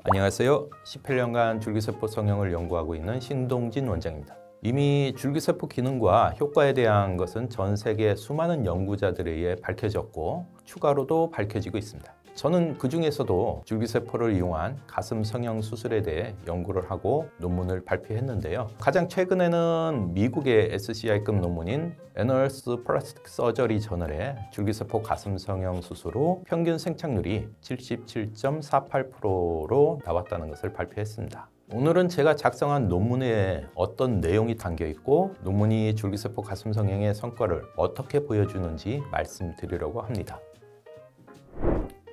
안녕하세요. 18년간 줄기세포 성형을 연구하고 있는 신동진 원장입니다. 이미 줄기세포 기능과 효과에 대한 것은 전 세계 수많은 연구자들에 의해 밝혀졌고 추가로도 밝혀지고 있습니다. 저는 그 중에서도 줄기세포를 이용한 가슴 성형 수술에 대해 연구를 하고 논문을 발표했는데요. 가장 최근에는 미국의 SCI급 논문인 Annals Plastic Surgery 저널에 줄기세포 가슴 성형 수술 후 평균 생착률이 77.48%로 나왔다는 것을 발표했습니다. 오늘은 제가 작성한 논문에 어떤 내용이 담겨 있고 논문이 줄기세포 가슴 성형의 성과를 어떻게 보여주는지 말씀드리려고 합니다.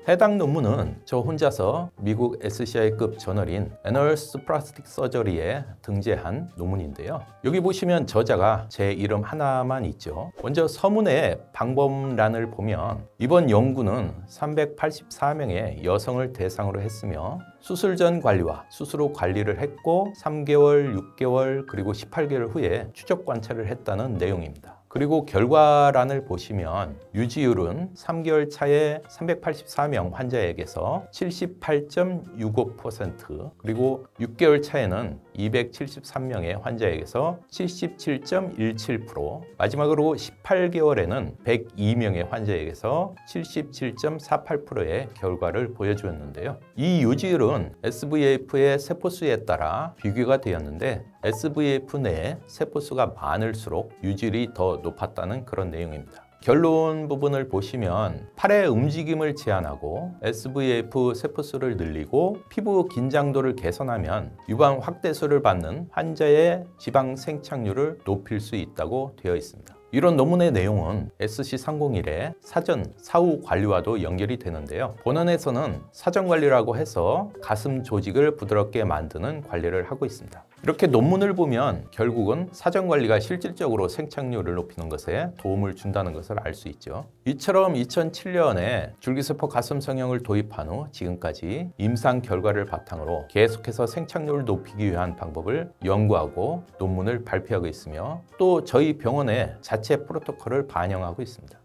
해당 논문은 저 혼자서 미국 SCI급 저널인 Annals Plastic Surgery에 등재한 논문인데요. 여기 보시면 저자가 제 이름 하나만 있죠. 먼저 서문의 방법란을 보면 이번 연구는 384명의 여성을 대상으로 했으며 수술 전 관리와 수술 후 관리를 했고 3개월, 6개월, 그리고 18개월 후에 추적 관찰을 했다는 내용입니다. 그리고 결과란을 보시면 유지율은 3개월 차에 384명 환자에게서 78.65%, 그리고 6개월 차에는 273명의 환자에게서 77.17%, 마지막으로 18개월에는 102명의 환자에게서 77.48%의 결과를 보여주었는데요. 이 유지율은 SVF의 세포수에 따라 비교가 되었는데 SVF 내에 세포수가 많을수록 유지율이 더 높았다는 그런 내용입니다. 결론 부분을 보시면 팔의 움직임을 제한하고 SVF 세포수를 늘리고 피부 긴장도를 개선하면 유방 확대수를 받는 환자의 지방 생착률을 높일 수 있다고 되어 있습니다. 이런 논문의 내용은 SC301의 사전, 사후 관리와도 연결이 되는데요. 본원에서는 사전 관리라고 해서 가슴 조직을 부드럽게 만드는 관리를 하고 있습니다. 이렇게 논문을 보면 결국은 사전 관리가 실질적으로 생착률을 높이는 것에 도움을 준다는 것을 알 수 있죠. 이처럼 2007년에 줄기세포 가슴 성형을 도입한 후 지금까지 임상 결과를 바탕으로 계속해서 생착률을 높이기 위한 방법을 연구하고 논문을 발표하고 있으며 또 저희 병원에 자체 프로토콜을 반영하고 있습니다.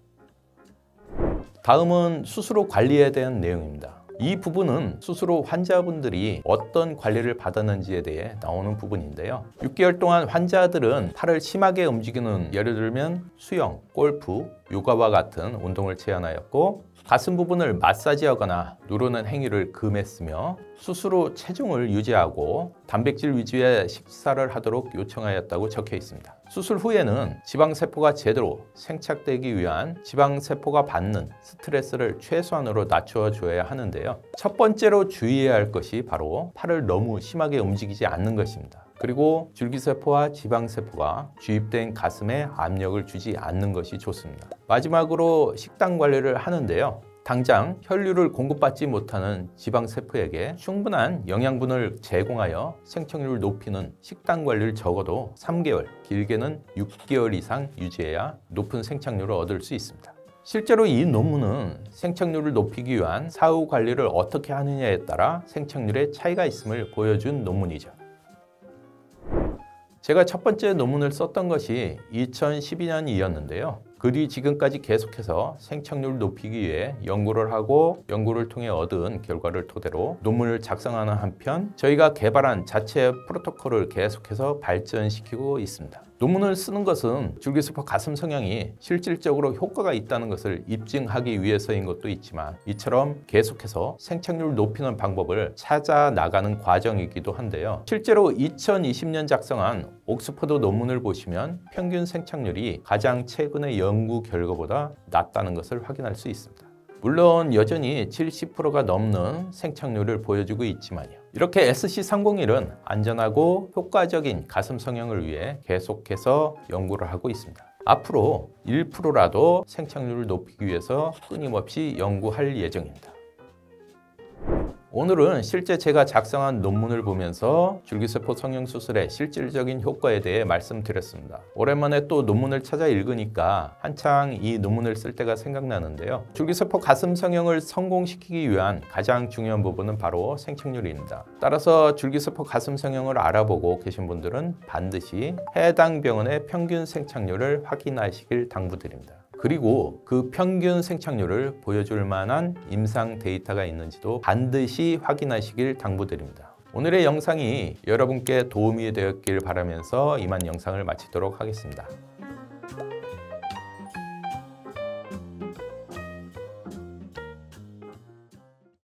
다음은 수술 후 관리에 대한 내용입니다. 이 부분은 수술 후 환자분들이 어떤 관리를 받았는지에 대해 나오는 부분인데요. 6개월 동안 환자들은 팔을 심하게 움직이는, 예를 들면 수영, 골프, 요가와 같은 운동을 제한하였고 가슴 부분을 마사지하거나 누르는 행위를 금했으며 수술 후 체중을 유지하고 단백질 위주의 식사를 하도록 요청하였다고 적혀 있습니다. 수술 후에는 지방세포가 제대로 생착되기 위한 지방세포가 받는 스트레스를 최소한으로 낮춰줘야 하는데요. 첫 번째로 주의해야 할 것이 바로 팔을 너무 심하게 움직이지 않는 것입니다. 그리고 줄기세포와 지방세포가 주입된 가슴에 압력을 주지 않는 것이 좋습니다. 마지막으로 식단 관리를 하는데요. 당장 혈류를 공급받지 못하는 지방세포에게 충분한 영양분을 제공하여 생착률을 높이는 식단 관리를 적어도 3개월, 길게는 6개월 이상 유지해야 높은 생착률을 얻을 수 있습니다. 실제로 이 논문은 생착률을 높이기 위한 사후 관리를 어떻게 하느냐에 따라 생착률에 차이가 있음을 보여준 논문이죠. 제가 첫 번째 논문을 썼던 것이 2012년이었는데요. 그 뒤 지금까지 계속해서 생착률을 높이기 위해 연구를 하고 연구를 통해 얻은 결과를 토대로 논문을 작성하는 한편 저희가 개발한 자체 프로토콜을 계속해서 발전시키고 있습니다. 논문을 쓰는 것은 줄기세포 가슴 성형이 실질적으로 효과가 있다는 것을 입증하기 위해서인 것도 있지만 이처럼 계속해서 생착률을 높이는 방법을 찾아 나가는 과정이기도 한데요. 실제로 2020년 작성한 옥스퍼드 논문을 보시면 평균 생착률이 가장 최근의 연구 결과보다 낮다는 것을 확인할 수 있습니다. 물론 여전히 70%가 넘는 생착률을 보여주고 있지만요. 이렇게 SC301은 안전하고 효과적인 가슴 성형을 위해 계속해서 연구를 하고 있습니다. 앞으로 1%라도 생착률을 높이기 위해서 끊임없이 연구할 예정입니다. 오늘은 실제 제가 작성한 논문을 보면서 줄기세포 성형 수술의 실질적인 효과에 대해 말씀드렸습니다. 오랜만에 또 논문을 찾아 읽으니까 한창 이 논문을 쓸 때가 생각나는데요. 줄기세포 가슴 성형을 성공시키기 위한 가장 중요한 부분은 바로 생착률입니다. 따라서 줄기세포 가슴 성형을 알아보고 계신 분들은 반드시 해당 병원의 평균 생착률을 확인하시길 당부드립니다. 그리고 그 평균 생착률을 보여줄 만한 임상 데이터가 있는지도 반드시 확인하시길 당부드립니다. 오늘의 영상이 여러분께 도움이 되었길 바라면서 이만 영상을 마치도록 하겠습니다.